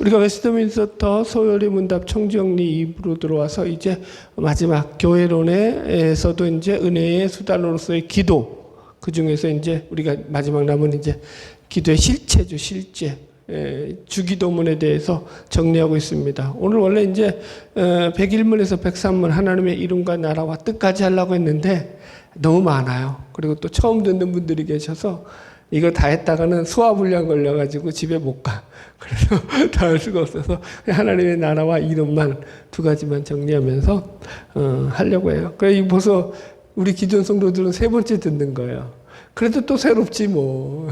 우리가 웨스트민스터 소요리 문답 총정리 2부로 들어와서 이제 마지막 교회론에서도 이제 은혜의 수단으로서의 기도, 그 중에서 이제 우리가 마지막 남은 이제 기도의 실체죠, 실제. 주기도문에 대해서 정리하고 있습니다. 오늘 원래 이제 101문에서 103문 하나님의 이름과 나라와 뜻까지 하려고 했는데 너무 많아요. 그리고 또 처음 듣는 분들이 계셔서 이거 다 했다가는 소화불량 걸려가지고 집에 못 가. 그래서 다 할 수가 없어서 하나님의 나라와 이름만 두 가지만 정리하면서 하려고 해요. 그래서 벌써 우리 기존 성도들은 세 번째 듣는 거예요. 그래도 또 새롭지 뭐.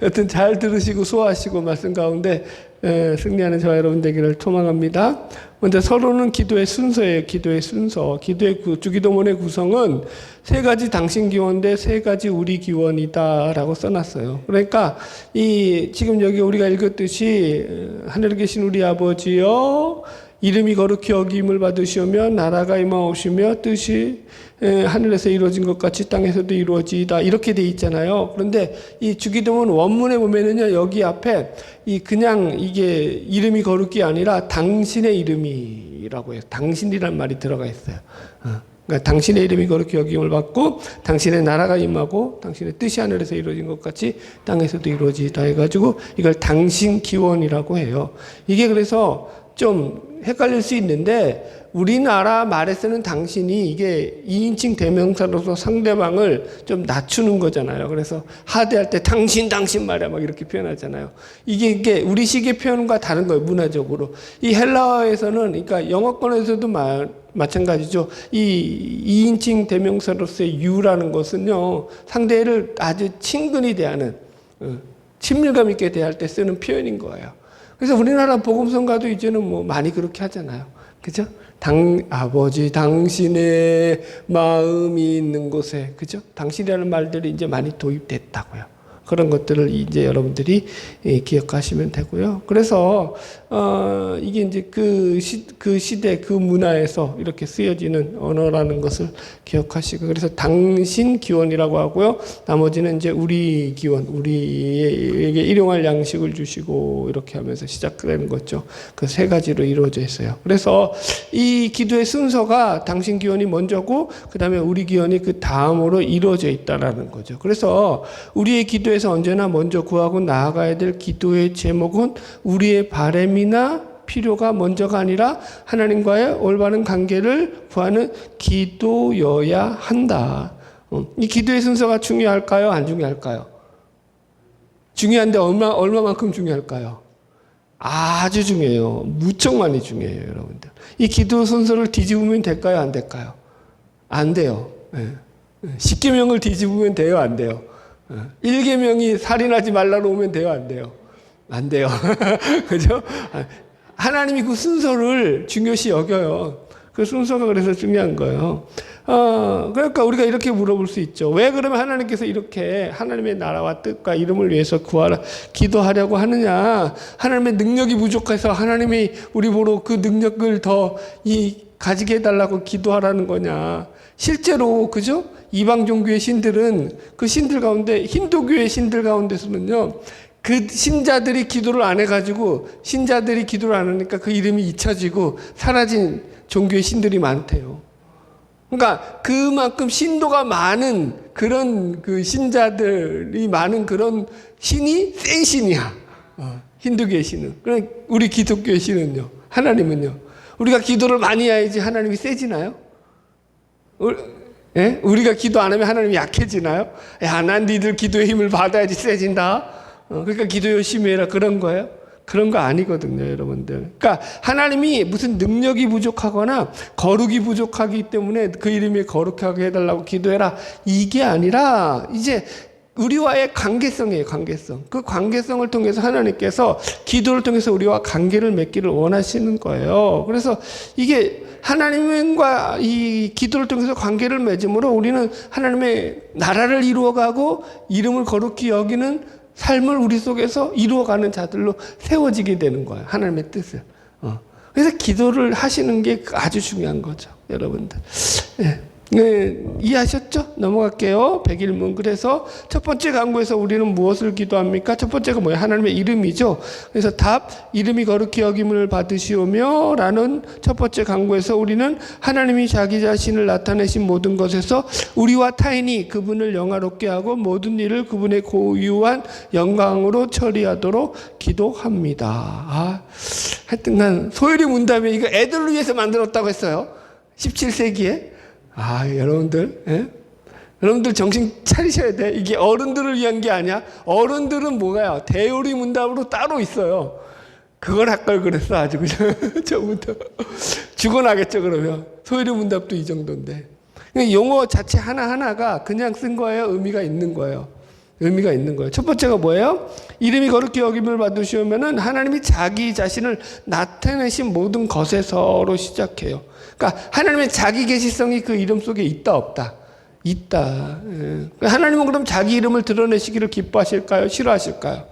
여튼 잘 들으시고 소화하시고 말씀 가운데 승리하는 저와 여러분 되기를 소망합니다. 먼저 서로는 기도의 순서예요. 기도의 순서. 기도의 주기도문의 구성은 세 가지 당신 기원대 세 가지 우리 기원이다라고 써놨어요. 그러니까 지금 여기 우리가 읽었듯이 하늘에 계신 우리 아버지여 이름이 거룩히 여김을 받으시오며 나라가 임하오시며 뜻이 하늘에서 이루어진 것 같이 땅에서도 이루어지이다 이렇게 돼 있잖아요. 그런데 이 주기도문 원문에 보면은요 여기 앞에 그냥 이게 이름이 거룩이 아니라 당신의 이름이라고 해요. 당신이란 말이 들어가 있어요. 그러니까 당신의 이름이 거룩히 여김을 받고 당신의 나라가 임하고 당신의 뜻이 하늘에서 이루어진 것 같이 땅에서도 이루어지이다 해가지고 이걸 당신 기원이라고 해요. 이게 그래서 좀 헷갈릴 수 있는데 우리나라 말에 쓰는 당신이 이게 2인칭 대명사로서 상대방을 좀 낮추는 거잖아요. 그래서 하대할 때 당신 말이야 막 이렇게 표현하잖아요. 이게 우리식의 표현과 다른 거예요. 문화적으로. 이 헬라어에서는 그러니까 영어권에서도 마찬가지죠. 이 2인칭 대명사로서의 you라는 것은요. 상대를 아주 친근히 대하는 친밀감 있게 대할 때 쓰는 표현인 거예요. 그래서 우리나라 복음성가도 이제는 뭐 많이 그렇게 하잖아요. 그죠? 아버지, 당신의 마음이 있는 곳에, 그죠? 당신이라는 말들이 이제 많이 도입됐다고요. 그런 것들을 이제 여러분들이 기억하시면 되고요. 그래서, 이게 이제 그 시대, 그 문화에서 이렇게 쓰여지는 언어라는 것을 기억하시고, 그래서 당신 기원이라고 하고요. 나머지는 이제 우리 기원, 우리에게 일용할 양식을 주시고, 이렇게 하면서 시작되는 거죠. 그 세 가지로 이루어져 있어요. 그래서 이 기도의 순서가 당신 기원이 먼저고, 그 다음에 우리 기원이 그 다음으로 이루어져 있다라는 거죠. 그래서 우리의 기도에서 언제나 먼저 구하고 나아가야 될 기도의 제목은 우리의 바램이나 필요가 먼저가 아니라 하나님과의 올바른 관계를 구하는 기도여야 한다. 이 기도의 순서가 중요할까요? 안 중요할까요? 중요한데 얼마만큼 중요할까요? 아주 중요해요. 무척 많이 중요해요, 여러분들. 이 기도 순서를 뒤집으면 될까요? 안 될까요? 안 돼요. 네. 10계명을 뒤집으면 돼요? 안 돼요? 1계명이 살인하지 말라로 오면 돼요? 안 돼요? 안 돼요. 그죠? 하나님이 그 순서를 중요시 여겨요. 그 순서가 그래서 중요한 거예요. 그러니까 우리가 이렇게 물어볼 수 있죠. 왜 그러면 하나님께서 이렇게 하나님의 나라와 뜻과 이름을 위해서 기도하려고 하느냐. 하나님의 능력이 부족해서 하나님이 우리 보러 그 능력을 더 가지게 해달라고 기도하라는 거냐. 실제로, 그죠? 이방 종교의 신들은 그 신들 가운데, 힌두교의 신들 가운데서는요, 그 신자들이 기도를 안 해가지고, 신자들이 기도를 안 하니까 그 이름이 잊혀지고 사라진 종교의 신들이 많대요. 그러니까 그만큼 신도가 많은 그런 그 신자들이 많은 그런 신이 센 신이야. 힌두교의 신은. 그럼 우리 기독교의 신은요, 하나님은요. 우리가 기도를 많이 해야지 하나님이 세지나요? 예? 우리가 기도 안 하면 하나님이 약해지나요? 야, 난 니들 기도의 힘을 받아야지 세진다. 그러니까 기도 열심히 해라. 그런 거예요? 그런 거 아니거든요, 여러분들. 그러니까 하나님이 무슨 능력이 부족하거나 거룩이 부족하기 때문에 그 이름이 거룩하게 해달라고 기도해라. 이게 아니라 이제 우리와의 관계성이에요, 관계성. 그 관계성을 통해서 하나님께서 기도를 통해서 우리와 관계를 맺기를 원하시는 거예요. 그래서 이게 하나님과 이 기도를 통해서 관계를 맺음으로 우리는 하나님의 나라를 이루어가고 이름을 거룩히 여기는 삶을 우리 속에서 이루어가는 자들로 세워지게 되는 거예요. 하나님의 뜻을. 그래서 기도를 하시는 게 아주 중요한 거죠, 여러분들. 네. 네, 이해하셨죠? 넘어갈게요. 101문. 그래서 첫 번째 강구에서 우리는 무엇을 기도합니까? 첫 번째가 뭐예요? 하나님의 이름이죠. 그래서 답, 이름이 거룩히 여김을 받으시오며 라는 첫 번째 강구에서 우리는 하나님이 자기 자신을 나타내신 모든 것에서 우리와 타인이 그분을 영화롭게 하고 모든 일을 그분의 고유한 영광으로 처리하도록 기도합니다. 하여튼간 소율이 문답에 이거 애들을 위해서 만들었다고 했어요. 17세기에. 여러분들, 예? 여러분들 정신 차리셔야 돼. 이게 어른들을 위한 게 아니야. 어른들은 뭐가요? 대요리 문답으로 따로 있어요. 그걸 할 걸 그랬어. 아주 그냥 저부터 죽어나겠죠. 그러면 소율이 문답도 이 정도인데. 용어 자체 하나하나가 그냥 쓴 거예요? 의미가 있는 거예요? 의미가 있는 거예요. 첫 번째가 뭐예요? 이름이 거룩히 여김을 받으시오면은 하나님이 자기 자신을 나타내신 모든 것에서로 시작해요. 그러니까 하나님의 자기 계시성이 그 이름 속에 있다 없다? 있다. 하나님은 그럼 자기 이름을 드러내시기를 기뻐하실까요? 싫어하실까요?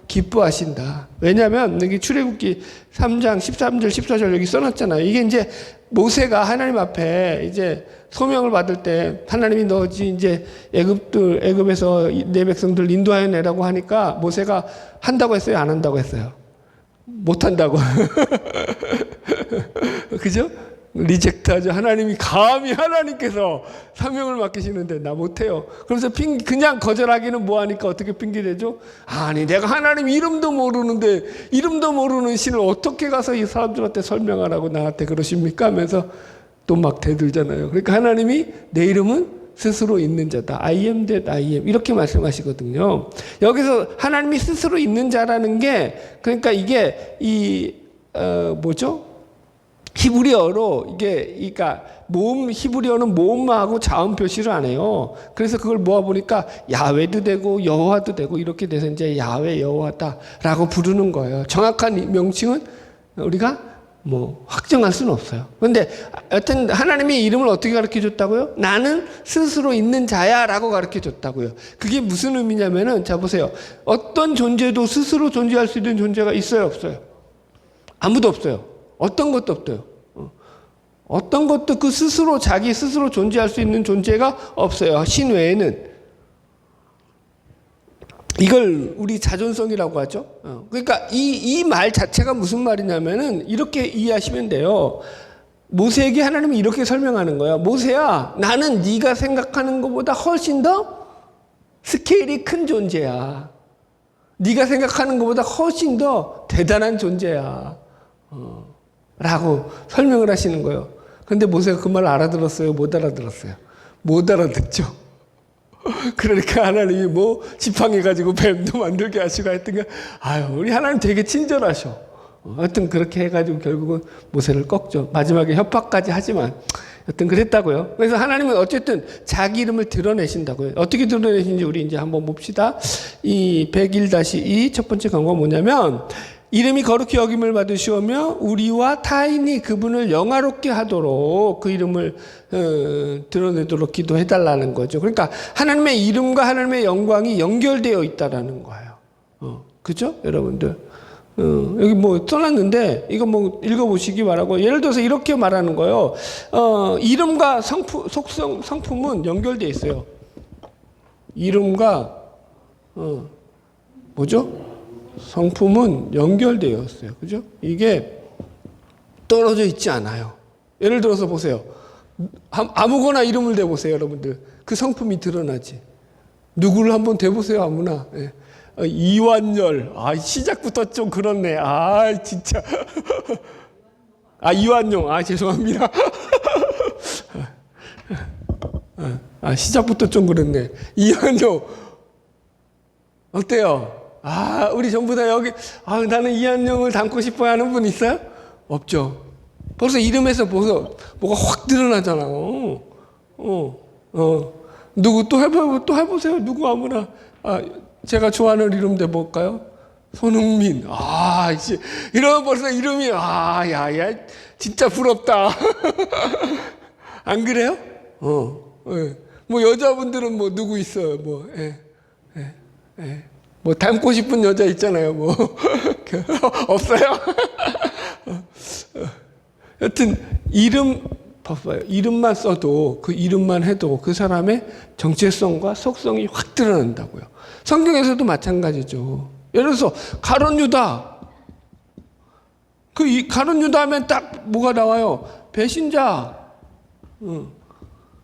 기뻐하신다. 왜냐하면 여기 출애굽기 3장 13절 14절 여기 써놨잖아요. 이게 이제 모세가 하나님 앞에 이제 소명을 받을 때 하나님이 너지 이제 애굽에서 내 백성들 인도하여 내라고 하니까 모세가 한다고 했어요? 안 한다고 했어요? 못 한다고. 그죠? 리젝트하죠. 하나님이 감히 하나님께서 사명을 맡기시는데 나 못해요. 그래서 그냥 거절하기는 뭐하니까 어떻게 핑계대죠? 아니 내가 하나님 이름도 모르는데 이름도 모르는 신을 어떻게 가서 이 사람들한테 설명하라고 나한테 그러십니까? 하면서 또 막 대들잖아요. 그러니까 하나님이 내 이름은 스스로 있는 자다. I am that I am. 이렇게 말씀하시거든요. 여기서 하나님이 스스로 있는 자라는 게 그러니까 이게 뭐죠? 히브리어로 그러니까 히브리어는 모음하고 자음 표시를 안 해요. 그래서 그걸 모아보니까 야훼도 되고 여호와도 되고 이렇게 돼서 이제 야훼 여호와다라고 부르는 거예요. 정확한 명칭은 우리가 확정할 수는 없어요. 그런데 여튼 하나님의 이름을 어떻게 가르쳐 줬다고요? 나는 스스로 있는 자야라고 가르쳐 줬다고요. 그게 무슨 의미냐면은 자 보세요. 어떤 존재도 스스로 존재할 수 있는 존재가 있어요, 없어요? 아무도 없어요. 어떤 것도 없어요. 어떤 것도 자기 스스로 존재할 수 있는 존재가 없어요. 신 외에는. 이걸 우리 자존성이라고 하죠. 그러니까 이 말 자체가 무슨 말이냐면은 이렇게 이해하시면 돼요. 모세에게 하나님이 이렇게 설명하는 거예요. 모세야, 나는 네가 생각하는 것보다 훨씬 더 스케일이 큰 존재야. 네가 생각하는 것보다 훨씬 더 대단한 존재야. 라고 설명을 하시는 거예요. 근데 모세가 그 말 알아들었어요? 못 알아들었어요? 못 알아듣죠. 그러니까 하나님이 지팡이가지고 뱀도 만들게 하시고 하여튼 우리 하나님 되게 친절하셔. 하여튼 그렇게 해가지고 결국은 모세를 꺾죠. 마지막에 협박까지 하지만 여튼 그랬다고요. 그래서 하나님은 어쨌든 자기 이름을 드러내신다고요. 어떻게 드러내시는지 우리 이제 한번 봅시다. 이 101-2 첫 번째 강구가 뭐냐면 이름이 거룩히 여김을 받으시오며 우리와 타인이 그분을 영화롭게 하도록 그 이름을 드러내도록 기도해달라는 거죠. 그러니까 하나님의 이름과 하나님의 영광이 연결되어 있다라는 거예요. 그죠? 여러분들. 여기 써놨는데 이거 읽어보시기 바라고. 예를 들어서 이렇게 말하는 거예요. 이름과 성품은 연결되어 있어요. 이름과 성품은 연결되어 있어요. 그죠? 이게 떨어져 있지 않아요. 예를 들어서 보세요. 아무거나 이름을 대보세요, 여러분들. 그 성품이 드러나지. 누구를 한번 대보세요, 아무나. 예. 이완열. 시작부터 좀 그렇네. 진짜. 이완용. 죄송합니다. 시작부터 좀 그렇네. 이완용. 어때요? 우리 전부 다 여기, 나는 이한영을 닮고 싶어 하는 분 있어요? 없죠. 벌써 이름에서 뭐가 확 드러나잖아. 누구 또 해보세요. 누구 아무나. 제가 좋아하는 이름 대볼까요? 손흥민. 이러면 벌써 이름이, 야, 진짜 부럽다. 안 그래요? 여자분들은 누구 있어요? 닮고 싶은 여자 있잖아요. 없어요? 여튼, 이름 봐봐요. 이름만 써도 그 이름만 해도 그 사람의 정체성과 속성이 확 드러난다고요. 성경에서도 마찬가지죠. 예를 들어서 가룟 유다. 가룟 유다 하면 딱 뭐가 나와요? 배신자.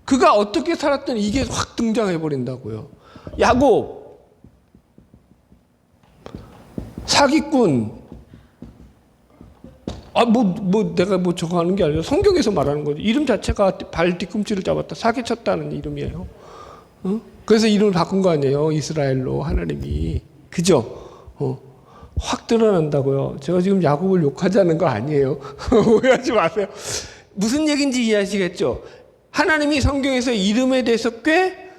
그가 어떻게 살았든 이게 확 등장해 버린다고요. 야곱. 사기꾼. 내가 저거 하는 게 아니라 성경에서 말하는 거죠. 이름 자체가 발 뒤꿈치를 잡았다. 사기쳤다는 이름이에요. 그래서 이름을 바꾼 거 아니에요. 이스라엘로 하나님이. 그죠? 확 드러난다고요. 제가 지금 야곱을 욕하자는 거 아니에요. 오해하지 마세요. 무슨 얘기인지 이해하시겠죠? 하나님이 성경에서 이름에 대해서 꽤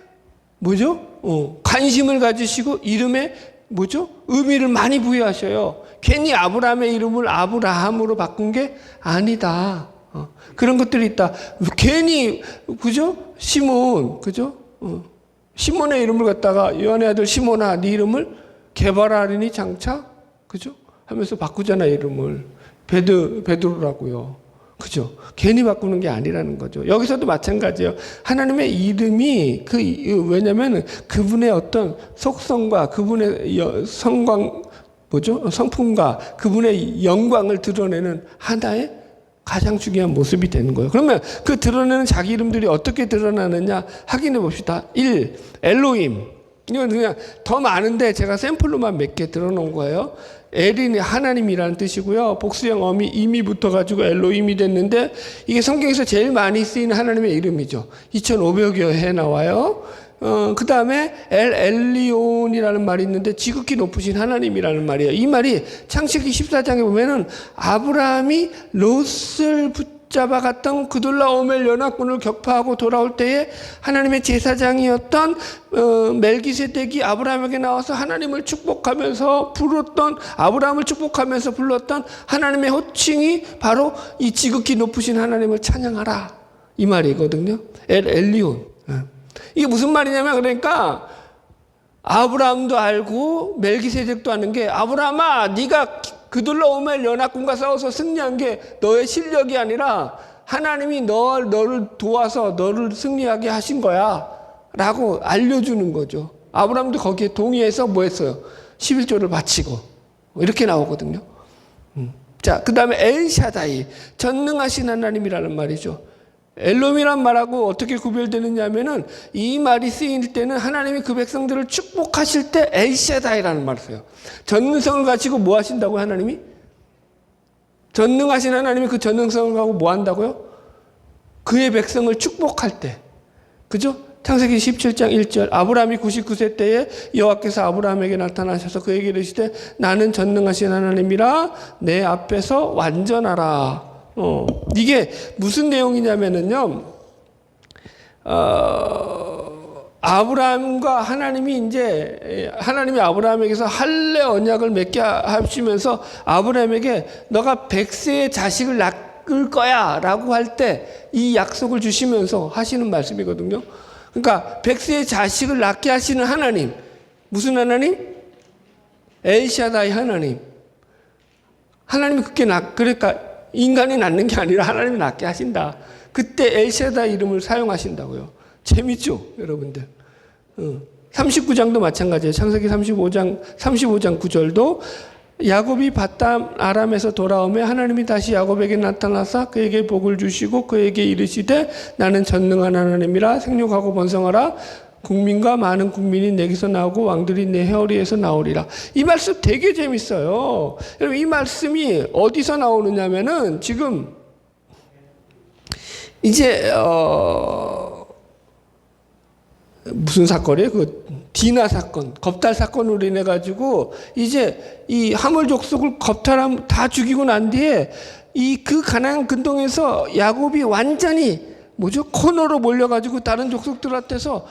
관심을 가지시고 이름에 의미를 많이 부여하셔요. 괜히 아브라함의 이름을 아브라함으로 바꾼 게 아니다. 그런 것들이 있다. 괜히 시몬 시몬의 이름을 갖다가 요한의 아들 시몬아 네 이름을 개발하리니 장차 하면서 바꾸잖아 이름을. 베드로라고요. 괜히 바꾸는 게 아니라는 거죠. 여기서도 마찬가지예요. 하나님의 이름이 왜냐면 그분의 어떤 속성과 그분의 성품과 그분의 영광을 드러내는 하나의 가장 중요한 모습이 되는 거예요. 그러면 그 드러내는 자기 이름들이 어떻게 드러나느냐 확인해 봅시다. 1. 엘로힘. 이건 그냥 더 많은데 제가 샘플로만 몇 개 들어놓은 거예요. 엘이 하나님이라는 뜻이고요. 복수형 어미 임이 붙어가지고 엘로힘이 됐는데 이게 성경에서 제일 많이 쓰이는 하나님의 이름이죠. 2,500여 회 나와요. 그 다음에 엘리온이라는 말이 있는데 지극히 높으신 하나님이라는 말이에요. 이 말이 창세기 14장에 보면은 아브라함이 롯을 붙잡아갔던 그돌라오멜 연합군을 격파하고 돌아올 때에 하나님의 제사장이었던 멜기세덱이 아브라함에게 나와서 하나님을 축복하면서 아브라함을 축복하면서 불렀던 하나님의 호칭이 바로 이 지극히 높으신 하나님을 찬양하라 이 말이거든요. 엘리온. 이게 무슨 말이냐면 그러니까 아브라함도 알고 멜기세덱도 아는 게 아브라함아 네가 그돌라오멜 연합군과 싸워서 승리한 게 너의 실력이 아니라 하나님이 너를 도와서 너를 승리하게 하신 거야 라고 알려주는 거죠. 아브라함도 거기에 동의해서 뭐 했어요? 11조를 바치고 이렇게 나오거든요. 자, 그 다음에 엘샤다이 전능하신 하나님이라는 말이죠. 엘롬이란 말하고 어떻게 구별되느냐 하면은 이 말이 쓰일 때는 하나님이 그 백성들을 축복하실 때 엘샤다이라는 말을 써요. 전능성을 가지고 뭐 하신다고요? 하나님이? 전능하신 하나님이 그 전능성을 가지고 뭐 한다고요? 그의 백성을 축복할 때. 그죠? 창세기 17장 1절 아브라함이 99세 때에 여호와께서 아브라함에게 나타나셔서 그에게 이르시되 나는 전능하신 하나님이라 내 앞에서 완전하라. 이게 무슨 내용이냐면은요, 아브라함과 하나님이 아브라함에게서 할례 언약을 맺게 하시면서 아브라함에게 너가 100세의 자식을 낳을 거야 라고 할 때 이 약속을 주시면서 하시는 말씀이거든요. 그러니까 100세의 자식을 낳게 하시는 하나님, 무슨 하나님? 엘샤다이 하나님. 하나님이 그러니까 인간이 낳는 게 아니라 하나님이 낳게 하신다. 그때 엘샤다이 이름을 사용하신다고요. 재밌죠, 여러분들? 39장도 마찬가지예요. 창세기 35장 9절도 야곱이 밧담 아람에서 돌아오며 하나님이 다시 야곱에게 나타나사 그에게 복을 주시고 그에게 이르시되 나는 전능한 하나님이라 생육하고 번성하라. 국민과 많은 국민이 내게서 나오고 왕들이 내 혀리에서 나오리라. 이 말씀 되게 재밌어요. 여러분 이 말씀이 어디서 나오느냐면은 지금 이제 무슨 사건이에요? 그 디나 사건, 겁탈 사건으로 인해 가지고 이제 이 하물 족속을 겁탈함 다 죽이고 난 뒤에 그 가나안 근동에서 야곱이 완전히 코너로 몰려가지고 다른 족속들한테서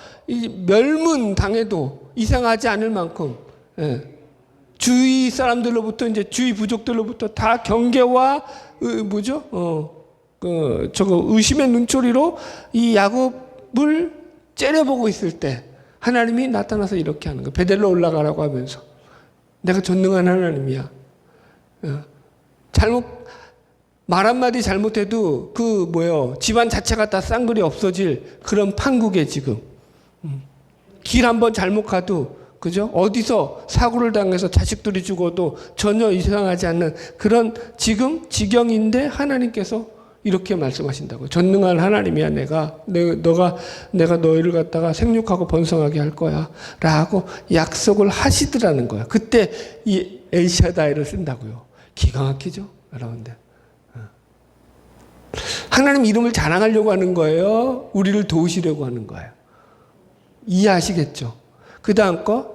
멸문 당해도 이상하지 않을 만큼, 주위 사람들로부터 이제 주위 부족들로부터 다 경계와 의심의 눈초리로 이 야곱을 째려보고 있을 때 하나님이 나타나서 이렇게 하는 거예요. 베델로 올라가라고 하면서 내가 전능한 하나님이야. 말 한마디 잘못해도 그 집안 자체가 다 쌍글이 없어질 그런 판국에 지금 길 한번 잘못 가도 그죠? 어디서 사고를 당해서 자식들이 죽어도 전혀 이상하지 않는 그런 지금 지경인데 하나님께서 이렇게 말씀하신다고요. 전능한 하나님이야 내가 너희를 갖다가 생육하고 번성하게 할 거야 라고 약속을 하시더라는 거야. 그때 이 엘샤다이를 쓴다고요. 기가 막히죠 여러분들. 하나님 이름을 자랑하려고 하는 거예요? 우리를 도우시려고 하는 거예요? 이해하시겠죠? 그 다음 거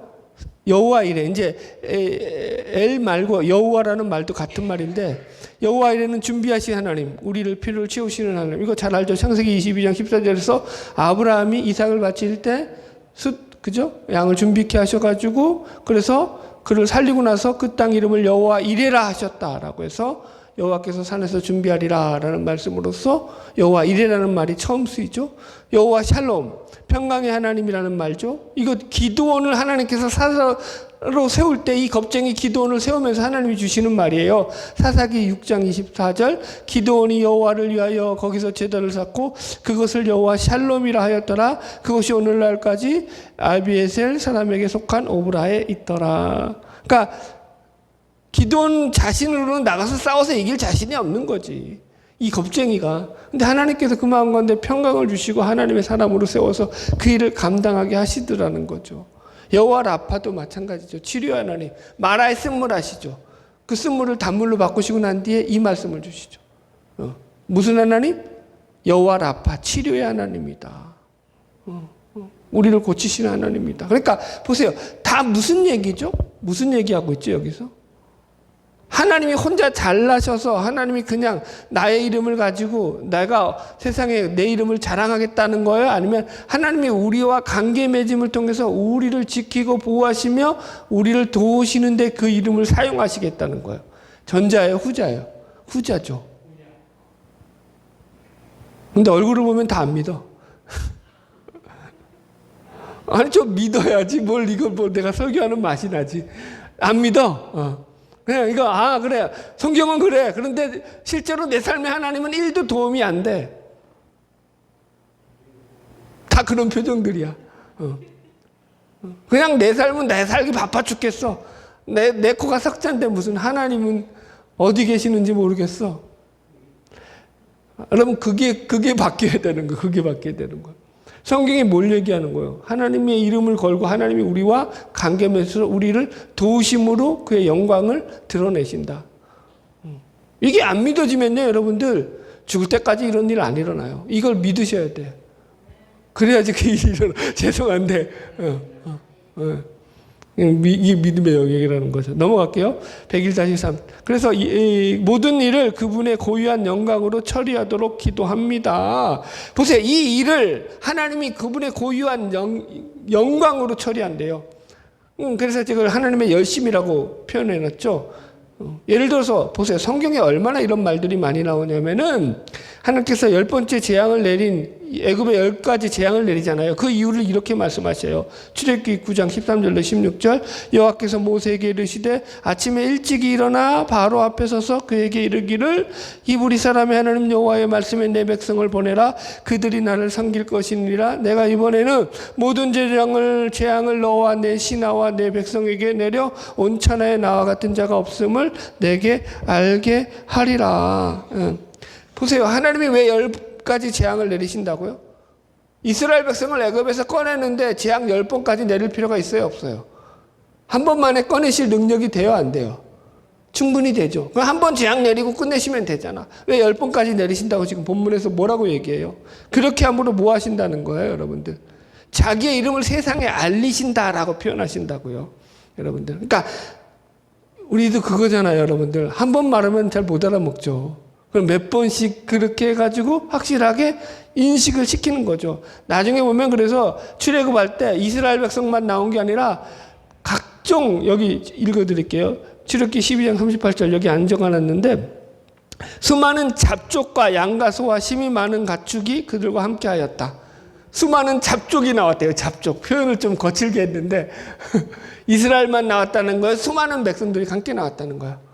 여호와 이레. 이제 엘 말고 여호와라는 말도 같은 말인데 여호와 이레는 준비하신 하나님, 우리를 필요를 채우시는 하나님. 이거 잘 알죠? 창세기 22장 14절에서 아브라함이 이삭을 바칠 때 그죠? 양을 준비케 하셔가지고 그래서 그를 살리고 나서 그 땅 이름을 여호와 이레라 하셨다라고 해서 여호와께서 산에서 준비하리라 라는 말씀으로써 여호와 이레라는 말이 처음 쓰이죠. 여호와 샬롬, 평강의 하나님이라는 말죠. 이거 기드온을 하나님께서 사사로 세울 때 이 겁쟁이 기드온을 세우면서 하나님이 주시는 말이에요. 사사기 6장 24절 기드온이 여호와를 위하여 거기서 제단을 쌓고 그것을 여호와 샬롬이라 하였더라. 그것이 오늘날까지 아비에셀 사람에게 속한 오브라에 있더라. 그러니까 기드온 자신으로는 나가서 싸워서 이길 자신이 없는 거지. 이 겁쟁이가. 근데 하나님께서 그 마음 가운데 평강을 주시고 하나님의 사람으로 세워서 그 일을 감당하게 하시더라는 거죠. 여호와 라파도 마찬가지죠. 치료의 하나님. 마라의 쓴물 아시죠? 그 쓴물을 단물로 바꾸시고 난 뒤에 이 말씀을 주시죠. 무슨 하나님? 여호와 라파, 치료의 하나님이다. 우리를 고치시는 하나님이다. 그러니까 보세요. 다 무슨 얘기죠? 무슨 얘기하고 있죠 여기서? 하나님이 혼자 잘나셔서 하나님이 그냥 나의 이름을 가지고 내가 세상에 내 이름을 자랑하겠다는 거예요? 아니면 하나님이 우리와 관계 맺음을 통해서 우리를 지키고 보호하시며 우리를 도우시는데 그 이름을 사용하시겠다는 거예요? 전자예요? 후자예요? 후자죠. 근데 얼굴을 보면 다 안 믿어. 아니 좀 믿어야지 뭘 이걸 뭐 내가 설교하는 맛이 나지. 안 믿어. 그래, 이거, 그래. 성경은 그래. 그런데 실제로 내 삶에 하나님은 1도 도움이 안 돼. 다 그런 표정들이야. 그냥 내 삶은 내 살기 바빠 죽겠어. 내 코가 석잔데 무슨 하나님은 어디 계시는지 모르겠어. 여러분, 그게 바뀌어야 되는 거야. 그게 바뀌어야 되는 거야. 성경이 뭘 얘기하는 거예요? 하나님의 이름을 걸고 하나님이 우리와 관계 맺어서 우리를 도우심으로 그의 영광을 드러내신다. 이게 안 믿어지면요, 여러분들 죽을 때까지 이런 일 안 일어나요. 이걸 믿으셔야 돼. 그래야지 그 일이 일어나. 죄송한데, 이게 믿음의 영역이라는 거죠. 넘어갈게요. 101-3. 그래서 이 모든 일을 그분의 고유한 영광으로 처리하도록 기도합니다. 보세요. 이 일을 하나님이 그분의 고유한 영광으로 처리한대요. 그래서 제가 하나님의 열심이라고 표현해놨죠. 예를 들어서 보세요. 성경에 얼마나 이런 말들이 많이 나오냐면은 하나님께서 10번째 재앙을 내린 애굽에 10가지 재앙을 내리잖아요. 그 이유를 이렇게 말씀하셔요. 출애굽기 9장 13절로 16절 여호와께서 모세에게 이르시되 아침에 일찍이 일어나 바로 앞에 서서 그에게 이르기를 히브리 사람의 하나님 여호와의 말씀에 내 백성을 보내라. 그들이 나를 섬길 것이니라. 내가 이번에는 모든 재앙을 너와 내 신하와 내 백성에게 내려 온 천하에 나와 같은 자가 없음을 내게 알게 하리라. 보세요. 하나님이 왜 10가지 재앙을 내리신다고요? 이스라엘 백성을 애굽에서 꺼내는데 재앙 10번까지 내릴 필요가 있어요? 없어요? 한 번만에 꺼내실 능력이 돼요? 안 돼요? 충분히 되죠. 그럼 한 번 재앙 내리고 끝내시면 되잖아. 왜 10번까지 내리신다고 지금 본문에서 뭐라고 얘기해요? 그렇게 함으로 뭐 하신다는 거예요, 여러분들? 자기의 이름을 세상에 알리신다라고 표현하신다고요, 여러분들. 그러니까 우리도 그거잖아요, 여러분들. 한 번 말하면 잘 못 알아먹죠. 그럼 몇 번씩 그렇게 해가지고 확실하게 인식을 시키는 거죠. 나중에 보면 그래서 출애굽할 때 이스라엘 백성만 나온 게 아니라 각종, 여기 읽어드릴게요. 출애굽기 12장 38절 여기 안 적어놨는데 수많은 잡족과 양과 소와 심이 많은 가축이 그들과 함께 하였다. 수많은 잡족이 나왔대요. 잡족. 표현을 좀 거칠게 했는데 이스라엘만 나왔다는 거예요. 수많은 백성들이 함께 나왔다는 거예요.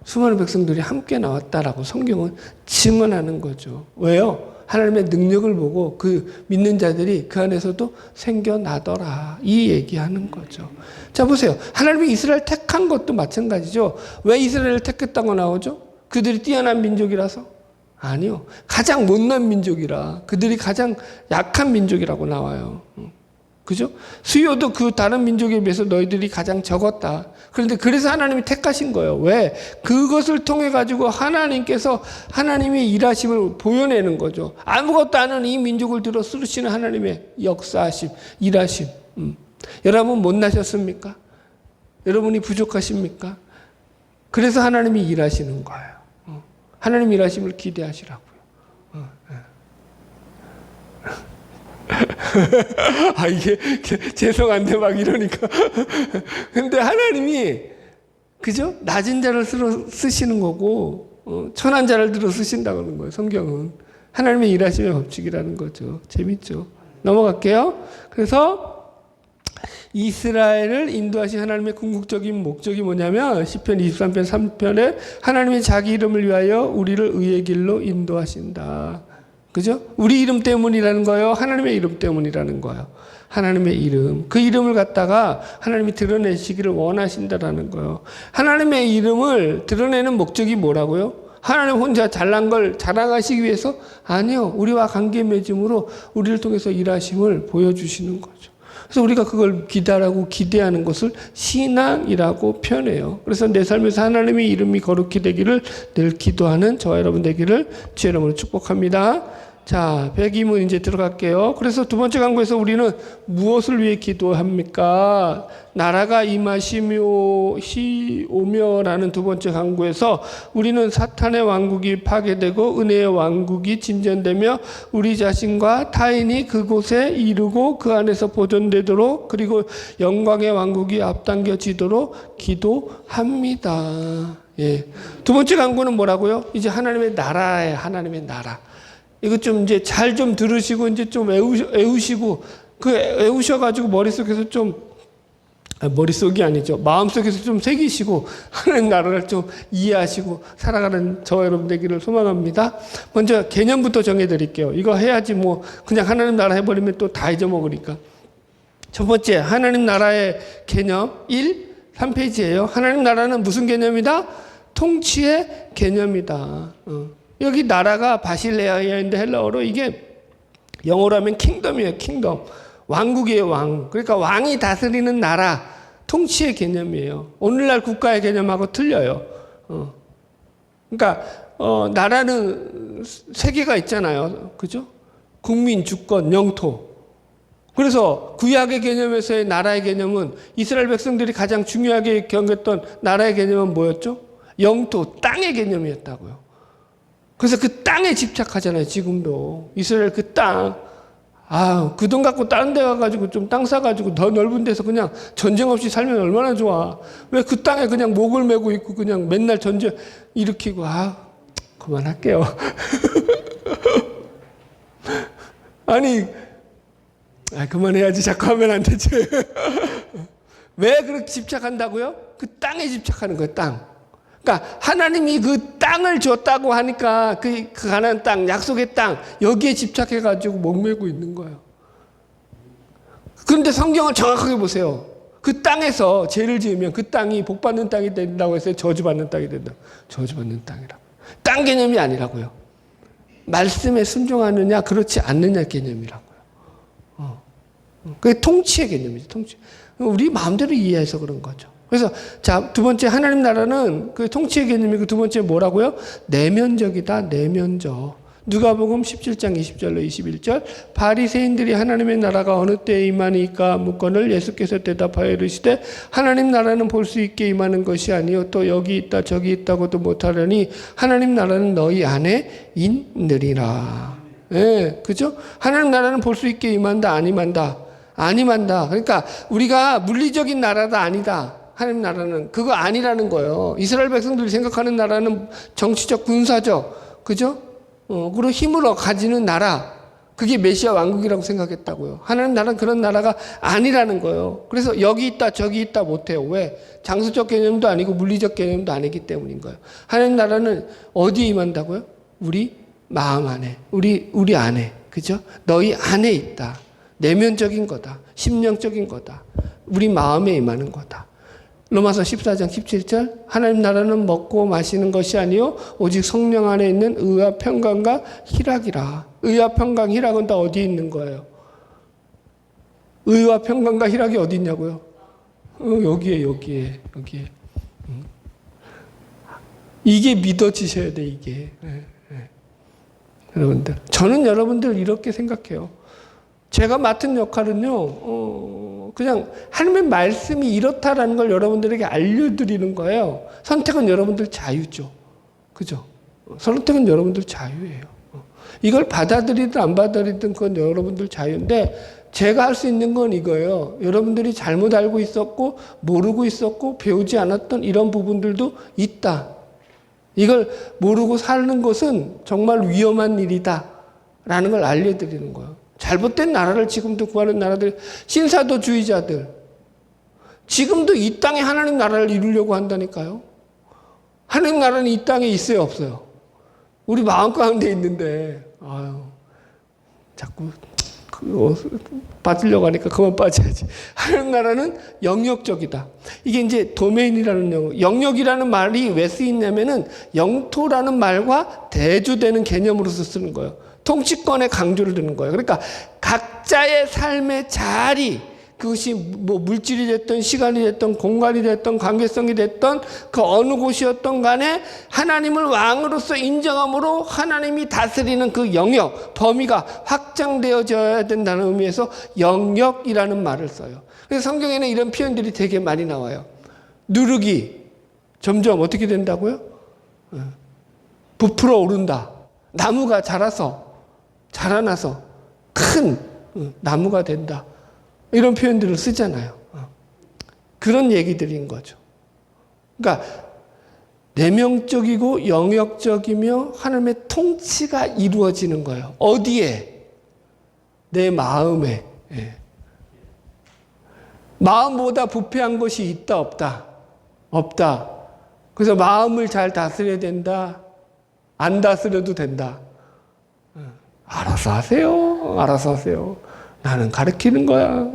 수많은 백성들이 함께 나왔다라고 성경은 증언하는 거죠. 왜요? 하나님의 능력을 보고 그 믿는 자들이 그 안에서도 생겨나더라. 이 얘기하는 거죠. 자, 보세요. 하나님이 이스라엘 택한 것도 마찬가지죠. 왜 이스라엘을 택했다고 나오죠? 그들이 뛰어난 민족이라서? 아니요. 가장 못난 민족이라. 그들이 가장 약한 민족이라고 나와요. 그죠? 수요도 그 다른 민족에 비해서 너희들이 가장 적었다. 그런데 그래서 하나님이 택하신 거예요. 왜? 그것을 통해 가지고 하나님께서 하나님의 일하심을 보여내는 거죠. 아무것도 안 하는 이 민족을 들어 쓰시는 하나님의 역사하심, 일하심. 여러분 못나셨습니까? 여러분이 부족하십니까? 그래서 하나님이 일하시는 거예요. 하나님 일하심을 기대하시라고요. 아, 이게 죄송한데 막 이러니까. 근데 하나님이, 그죠? 낮은 자를 쓰시는 거고, 천한 자를 들어 쓰신다고 하는 거예요, 성경은. 하나님의 일하심의 법칙이라는 거죠. 재밌죠? 넘어갈게요. 그래서 이스라엘을 인도하신 하나님의 궁극적인 목적이 뭐냐면, 시편 23편 3편에 하나님이 자기 이름을 위하여 우리를 의의 길로 인도하신다. 그죠? 우리 이름 때문이라는 거예요? 하나님의 이름 때문이라는 거예요? 하나님의 이름. 그 이름을 갖다가 하나님이 드러내시기를 원하신다라는 거예요. 하나님의 이름을 드러내는 목적이 뭐라고요? 하나님 혼자 잘난 걸 자랑하시기 위해서? 아니요. 우리와 관계 맺음으로 우리를 통해서 일하심을 보여주시는 거죠. 그래서 우리가 그걸 기다라고 기대하는 것을 신앙이라고 표현해요. 그래서 내 삶에서 하나님의 이름이 거룩히 되기를 늘 기도하는 저와 여러분 되기를 주의 이름으로 축복합니다. 자, 102문 이제 들어갈게요. 그래서 두 번째 강구에서 우리는 무엇을 위해 기도합니까? 나라가 임하시오며라는 두 번째 강구에서 우리는 사탄의 왕국이 파괴되고 은혜의 왕국이 진전되며 우리 자신과 타인이 그곳에 이르고 그 안에서 보존되도록 그리고 영광의 왕국이 앞당겨지도록 기도합니다. 예. 두 번째 강구는 뭐라고요? 이제 하나님의 나라예요. 하나님의 나라. 이거 좀 이제 잘 좀 들으시고 이제 좀 외우시고 외우셔가지고 머릿속에서 좀 머릿속이 아니죠. 마음속에서 좀 새기시고 하나님 나라를 좀 이해하시고 살아가는 저와 여러분 되기를 소망합니다. 먼저 개념부터 정해드릴게요. 이거 해야지 뭐 그냥 하나님 나라 해버리면 또 다 잊어먹으니까. 첫 번째 하나님 나라의 개념 3페이지예요. 하나님 나라는 무슨 개념이다? 통치의 개념이다. 여기 나라가 바실레아인데 헬라어로 이게 영어로 하면 킹덤이에요. 킹덤. 왕국이에요. 왕. 그러니까 왕이 다스리는 나라. 통치의 개념이에요. 오늘날 국가의 개념하고 틀려요. 그러니까 나라는 세 개가 있잖아요. 그죠? 국민, 주권, 영토. 그래서 구약의 개념에서의 나라의 개념은 이스라엘 백성들이 가장 중요하게 경겼던 나라의 개념은 뭐였죠? 영토, 땅의 개념이었다고요. 그래서 그 땅에 집착하잖아요. 지금도 이스라엘 그 땅, 그 돈 갖고 다른 데 가가지고 좀 땅 사가지고 더 넓은 데서 그냥 전쟁 없이 살면 얼마나 좋아. 왜 그 땅에 그냥 목을 메고 있고 그냥 맨날 전쟁 일으키고. 그만할게요. 아니, 그만해야지. 자꾸 하면 안 되지. 왜 그렇게 집착한다고요? 그 땅에 집착하는 거예요. 땅. 그러니까 하나님이 그 땅을 줬다고 하니까 그 가나안 땅, 약속의 땅 여기에 집착해가지고 목매고 있는 거예요. 그런데 성경을 정확하게 보세요. 그 땅에서 죄를 지으면 그 땅이 복받는 땅이 된다고 했어요. 저주받는 땅이 된다. 저주받는 땅이라고. 땅 개념이 아니라고요. 말씀에 순종하느냐 그렇지 않느냐 개념이라고요. 그게 통치의 개념이죠. 통치. 우리 마음대로 이해해서 그런 거죠. 그래서 자, 두 번째 하나님 나라는 그 통치의 개념이 그 두 번째 뭐라고요? 내면적이다. 내면적. 누가복음 17장 20절로 21절 바리새인들이 하나님의 나라가 어느 때에 임하니까 묻거늘 예수께서 대답하여 이르시되 하나님 나라는 볼 수 있게 임하는 것이 아니요 또 여기 있다 저기 있다고도 못하려니 하나님 나라는 너희 안에 있느리라. 예, 그죠? 하나님 나라는 볼 수 있게 임한다 안 임한다? 안 임한다. 그러니까 우리가 물리적인 나라가 아니다. 하나님 나라는 그거 아니라는 거예요. 이스라엘 백성들이 생각하는 나라는 정치적, 군사적, 그죠? 그리고 힘으로 가지는 나라. 그게 메시아 왕국이라고 생각했다고요. 하나님 나라는 그런 나라가 아니라는 거예요. 그래서 여기 있다 저기 있다 못해요. 왜? 장소적 개념도 아니고 물리적 개념도 아니기 때문인 거예요. 하나님 나라는 어디에 임한다고요? 우리 마음 안에, 우리 안에, 그죠? 너희 안에 있다. 내면적인 거다. 심령적인 거다. 우리 마음에 임하는 거다. 로마서 14장 17절 하나님 나라는 먹고 마시는 것이 아니요 오직 성령 안에 있는 의와 평강과 희락이라. 의와 평강, 희락은 다 어디에 있는 거예요? 의와 평강과 희락이 어디 있냐고요? 여기에. 이게 믿어지셔야 돼, 이게. 여러분들. 저는 여러분들 이렇게 생각해요. 제가 맡은 역할은요, 그냥 하나님의 말씀이 이렇다라는 걸 여러분들에게 알려드리는 거예요. 선택은 여러분들 자유죠. 그죠? 선택은 여러분들 자유예요. 이걸 받아들이든 안 받아들이든 그건 여러분들 자유인데, 제가 할 수 있는 건 이거예요. 여러분들이 잘못 알고 있었고, 모르고 있었고, 배우지 않았던 이런 부분들도 있다. 이걸 모르고 사는 것은 정말 위험한 일이다. 라는 걸 알려드리는 거예요. 잘못된 나라를 지금도 구하는 나라들, 신사도주의자들, 지금도 이 땅에 하나님 나라를 이루려고 한다니까요. 하나님 나라는 이 땅에 있어요, 없어요? 우리 마음 가운데 있는데, 자꾸 빠지려고 하니까 그만 빠져야지. 하나님 나라는 영역적이다. 이게 이제 도메인이라는 영역이라는 말이 왜 쓰이냐면은 영토라는 말과 대조되는 개념으로서 쓰는 거예요. 통치권의 강조를 두는 거예요. 그러니까 각자의 삶의 자리, 그것이 뭐 물질이 됐든 시간이 됐든 공간이 됐든 관계성이 됐든 그 어느 곳이었던 간에 하나님을 왕으로서 인정함으로 하나님이 다스리는 그 영역, 범위가 확장되어져야 된다는 의미에서 영역이라는 말을 써요. 그래서 성경에는 이런 표현들이 되게 많이 나와요. 누룩이 점점 어떻게 된다고요? 부풀어 오른다. 나무가 자라나서 큰 나무가 된다. 이런 표현들을 쓰잖아요. 그런 얘기들인 거죠. 그러니까 내면적이고 영역적이며 하나님의 통치가 이루어지는 거예요. 어디에? 내 마음에. 마음보다 부패한 것이 있다 없다? 없다. 그래서 마음을 잘 다스려야 된다. 안 다스려도 된다. 알아서 하세요. 나는 가르치는 거야.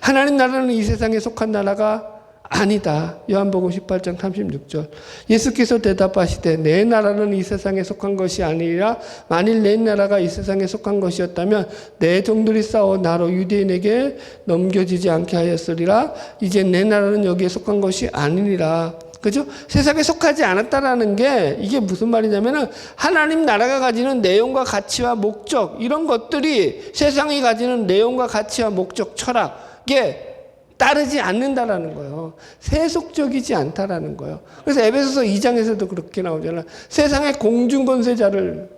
하나님 나라는 이 세상에 속한 나라가 아니다. 요한복음 18장 36절. 예수께서 대답하시되 내 나라는 이 세상에 속한 것이 아니라 만일 내 나라가 이 세상에 속한 것이었다면 내 종들이 싸워 나로 유대인에게 넘겨지지 않게 하였으리라. 이제 내 나라는 여기에 속한 것이 아니니라. 그죠? 세상에 속하지 않았다라는 게 이게 무슨 말이냐면은 하나님 나라가 가지는 내용과 가치와 목적, 이런 것들이 세상이 가지는 내용과 가치와 목적, 철학에 따르지 않는다라는 거예요. 세속적이지 않다라는 거예요. 그래서 에베소서 2장에서도 그렇게 나오잖아요. 세상의 공중권세자를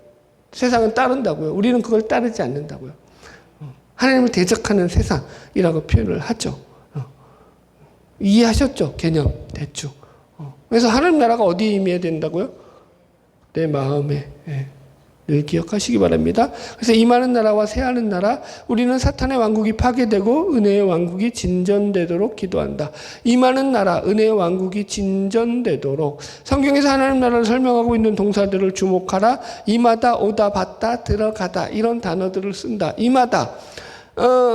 세상은 따른다고요. 우리는 그걸 따르지 않는다고요. 하나님을 대적하는 세상이라고 표현을 하죠. 이해하셨죠? 개념 대충. 그래서 하나님 나라가 어디에 임해야 된다고요? 내 마음에. 늘 기억하시기 바랍니다. 그래서 임하는 나라와 세하는 나라, 우리는 사탄의 왕국이 파괴되고 은혜의 왕국이 진전되도록 기도한다. 임하는 나라, 은혜의 왕국이 진전되도록. 성경에서 하나님 나라를 설명하고 있는 동사들을 주목하라. 임하다, 오다, 받다, 들어가다, 이런 단어들을 쓴다. 임하다.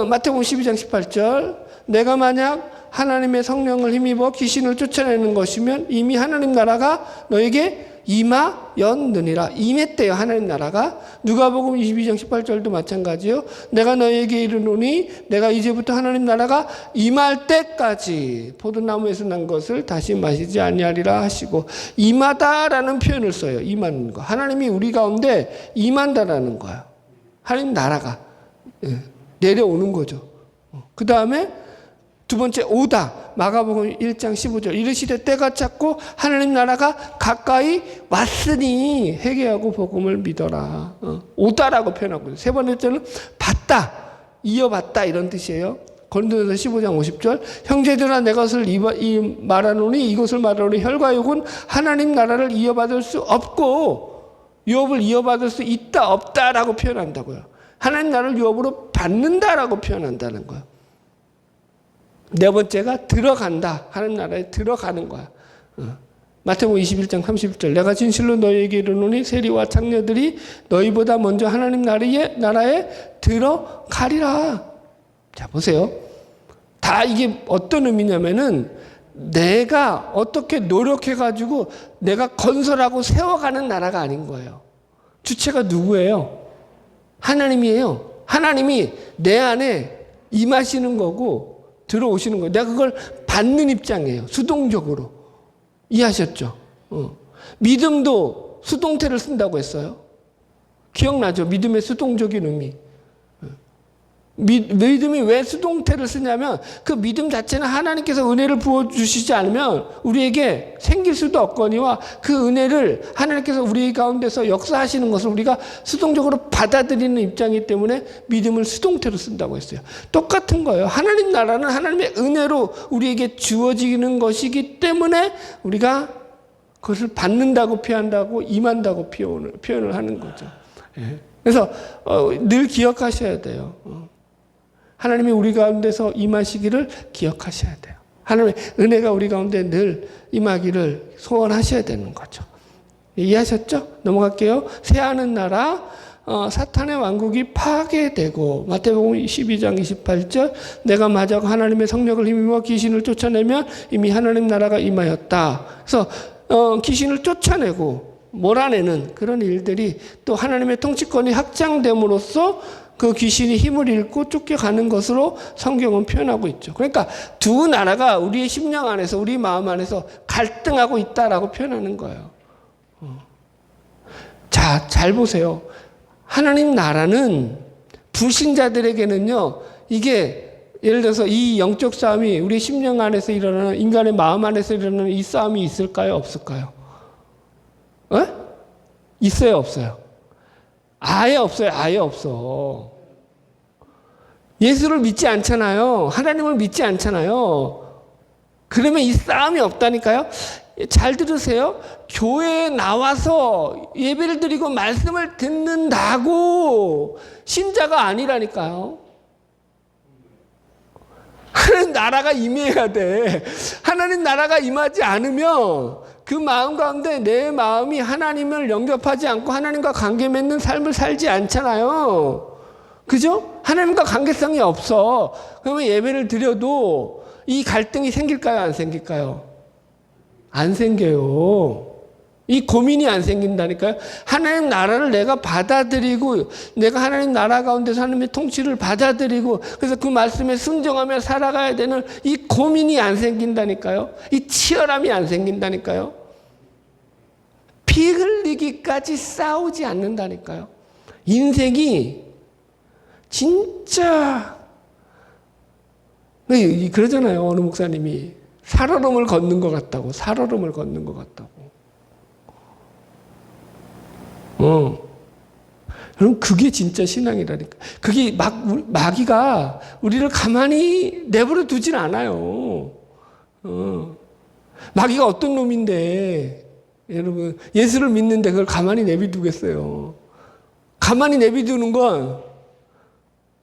마태복음 12장 18절. 내가 만약 하나님의 성령을 힘입어 귀신을 쫓아내는 것이면 이미 하나님 나라가 너에게 임하였느니라. 임했대요, 하나님 나라가. 누가복음 22장 18절도 마찬가지요. 내가 너에게 이르노니 내가 이제부터 하나님 나라가 임할 때까지 포도나무에서 난 것을 다시 마시지 아니하리라 하시고, 임하다라는 표현을 써요. 임하는 거. 하나님이 우리 가운데 임한다라는 거예요. 하나님 나라가 내려오는 거죠. 그 다음에 두 번째, 오다. 마가복음 1장 15절. 이르시되 때가 찼고 하나님 나라가 가까이 왔으니 회개하고 복음을 믿어라. 오다라고 표현하고 있어요. 세 번째는 받다, 이어받다, 이런 뜻이에요. 고린도전서 15장 50절. 형제들아 내 것을 말하노니 이것을 말하노니 혈과 육은 하나님 나라를 이어받을 수 없고 유업을 이어받을 수 있다 없다라고 표현한다고요. 하나님 나라를 유업으로 받는다라고 표현한다는 거예요. 네 번째가 들어간다. 하나님 나라에 들어가는 거야. 마태복음 21장 31절 내가 진실로 너희에게 이르노니 세리와 창녀들이 너희보다 먼저 하나님 나라에 들어가리라. 자 보세요. 다 이게 어떤 의미냐면은 내가 어떻게 노력해가지고 내가 건설하고 세워가는 나라가 아닌 거예요. 주체가 누구예요? 하나님이에요. 하나님이 내 안에 임하시는 거고 들어오시는 거예요. 내가 그걸 받는 입장이에요. 수동적으로. 이해하셨죠? 믿음도 수동태를 쓴다고 했어요. 기억나죠? 믿음의 수동적인 의미. 믿음이 왜 수동태를 쓰냐면 그 믿음 자체는 하나님께서 은혜를 부어주시지 않으면 우리에게 생길 수도 없거니와 그 은혜를 하나님께서 우리 가운데서 역사하시는 것을 우리가 수동적으로 받아들이는 입장이기 때문에 믿음을 수동태로 쓴다고 했어요. 똑같은 거예요. 하나님 나라는 하나님의 은혜로 우리에게 주어지는 것이기 때문에 우리가 그것을 받는다고 표현한다고 임한다고 표현을 하는 거죠. 그래서 늘 기억하셔야 돼요. 하나님이 우리 가운데서 임하시기를 기억하셔야 돼요. 하나님의 은혜가 우리 가운데 늘 임하기를 소원하셔야 되는 거죠. 이해하셨죠? 넘어갈게요. 새하늘 나라 사탄의 왕국이 파괴되고 마태복음 12장 28절 내가 마저 하나님의 성령을 힘입어 귀신을 쫓아내면 이미 하나님 나라가 임하였다. 그래서 귀신을 쫓아내고 몰아내는 그런 일들이 또 하나님의 통치권이 확장됨으로써 그 귀신이 힘을 잃고 쫓겨가는 것으로 성경은 표현하고 있죠. 그러니까 두 나라가 우리의 심령 안에서 우리 마음 안에서 갈등하고 있다라고 표현하는 거예요. 자, 잘 보세요. 하나님 나라는 불신자들에게는요. 이게 예를 들어서 이 영적 싸움이 우리 심령 안에서 일어나는 인간의 마음 안에서 일어나는 이 싸움이 있을까요? 없을까요? 있어요? 없어요? 아예 없어요. 아예 없어. 예수를 믿지 않잖아요. 하나님을 믿지 않잖아요. 그러면 이 싸움이 없다니까요. 잘 들으세요. 교회에 나와서 예배를 드리고 말씀을 듣는다고 신자가 아니라니까요. 하나님 나라가 임해야 돼. 하나님 나라가 임하지 않으면 그 마음 가운데 내 마음이 하나님을 영접하지 않고 하나님과 관계 맺는 삶을 살지 않잖아요. 그죠? 하나님과 관계성이 없어. 그러면 예배를 드려도 이 갈등이 생길까요? 안 생길까요? 안 생겨요. 이 고민이 안 생긴다니까요. 하나님 나라를 내가 받아들이고 내가 하나님 나라 가운데서 하나님의 통치를 받아들이고 그래서 그 말씀에 순종하며 살아가야 되는 이 고민이 안 생긴다니까요. 이 치열함이 안 생긴다니까요. 피 흘리기까지 싸우지 않는다니까요. 인생이 진짜 그러잖아요. 어느 목사님이 살얼음을 걷는 것 같다고. 살얼음을 걷는 것 같다고. 그럼 그게 진짜 신앙이라니까. 그게 마귀가 우리를 가만히 내버려 두진 않아요. 마귀가 어떤 놈인데 여러분 예수를 믿는데 그걸 가만히 내비두겠어요. 가만히 내비두는 건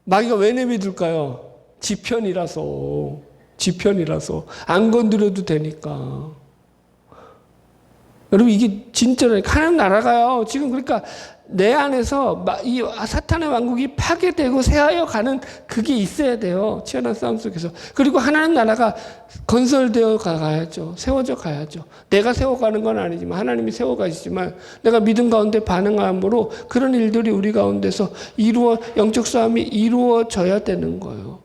마귀가 왜 내비둘까요? 지편이라서 안 건드려도 되니까. 여러분 이게 진짜라니까. 하나님 나라가요. 지금 그러니까 내 안에서 이 사탄의 왕국이 파괴되고 새하여 가는 그게 있어야 돼요. 치열한 싸움 속에서. 그리고 하나님 나라가 건설되어 가야죠. 세워져 가야죠. 내가 세워가는 건 아니지만 하나님이 세워가시지만 내가 믿음 가운데 반응함으로 그런 일들이 우리 가운데서 영적 싸움이 이루어져야 되는 거예요.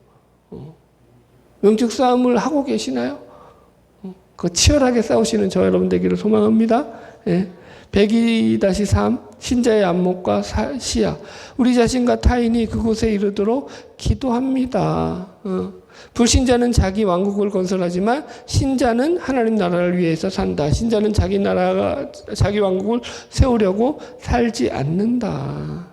영적 싸움을 하고 계시나요? 그 치열하게 싸우시는 저 여러분 되기를 소망합니다. 예. 102-3 신자의 안목과 시야. 우리 자신과 타인이 그곳에 이르도록 기도합니다. 불신자는 자기 왕국을 건설하지만 신자는 하나님 나라를 위해서 산다. 신자는 자기 왕국을 세우려고 살지 않는다.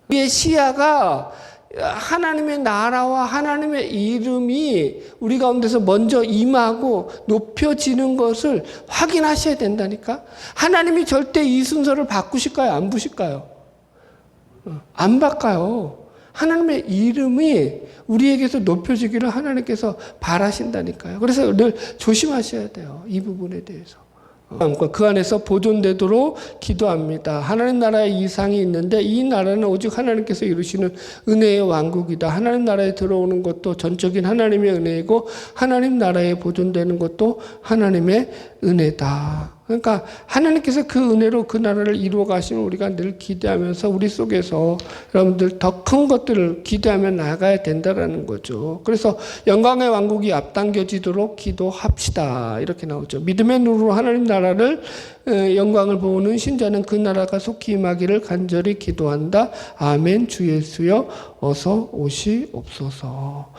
우리의 시야가 하나님의 나라와 하나님의 이름이 우리 가운데서 먼저 임하고 높여지는 것을 확인하셔야 된다니까. 하나님이 절대 이 순서를 바꾸실까요? 안 바꿀까요? 안 바꿔요. 하나님의 이름이 우리에게서 높여지기를 하나님께서 바라신다니까요. 그래서 늘 조심하셔야 돼요. 이 부분에 대해서. 그 안에서 보존되도록 기도합니다. 하나님 나라에 이상이 있는데 이 나라는 오직 하나님께서 이루시는 은혜의 왕국이다. 하나님 나라에 들어오는 것도 전적인 하나님의 은혜이고 하나님 나라에 보존되는 것도 하나님의 은혜다. 그러니까 하나님께서 그 은혜로 그 나라를 이루어 가시면 우리가 늘 기대하면서 우리 속에서 여러분들 더 큰 것들을 기대하며 나아가야 된다라는 거죠. 그래서 영광의 왕국이 앞당겨지도록 기도합시다. 이렇게 나오죠. 믿음의 눈으로 하나님 나라를 영광을 보는 신자는 그 나라가 속히 임하기를 간절히 기도한다. 아멘. 주 예수여 어서 오시옵소서.